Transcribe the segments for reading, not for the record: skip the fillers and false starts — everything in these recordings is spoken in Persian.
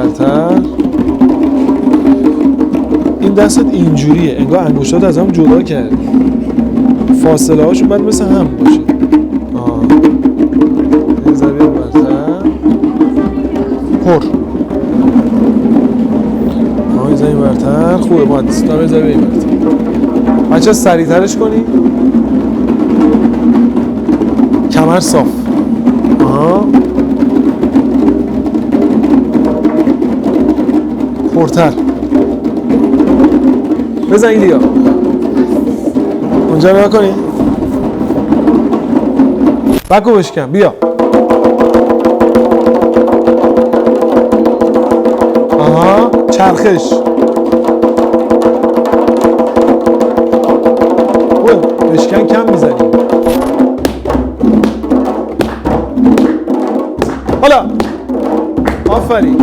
برتر. این دستت اینجوریه، انگار انگشتات از هم جدا کرد. فاصله هاشون باید مثل هم باشه. یه ذره برتر. پر. یه ذره برتر. خوبه باید یه ذره برتر. بچه سریعترش کنی. کمر صاف. پرتر. بزن ایلیا. اونجا نگاه کنی. بکو بشکن. بیا. چرخش. بشکن کم میزنی. حالا آفرین.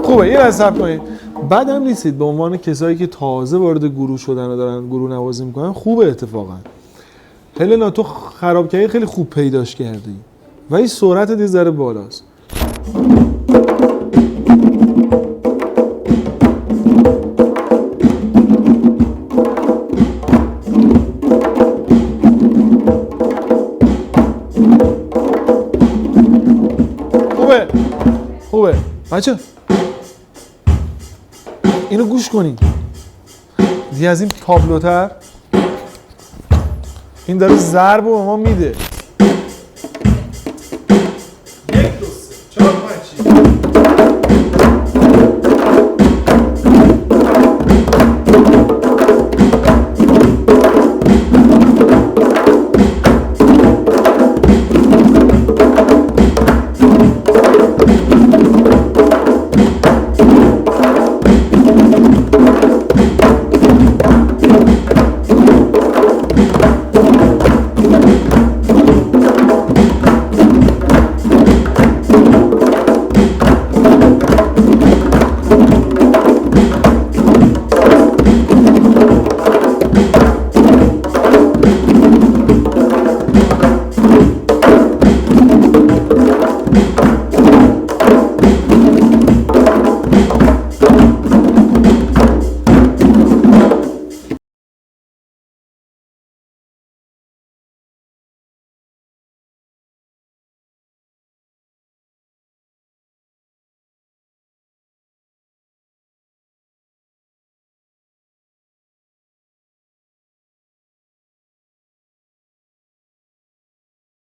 خوبه. یه رسب کنید. بعد هم نیستید به عنوان کسایی که تازه وارد گروه شدن و دارن گروه نوازی میکنن. خوبه اتفاقا. هلنا تو خرابکاری خیلی خوب پیداش کردی و این سرعتت یه ذره بالاست. خوبه بچه اینو گوش کنین دیگه از این تابلوتر این داره ضرب رو به ما میده.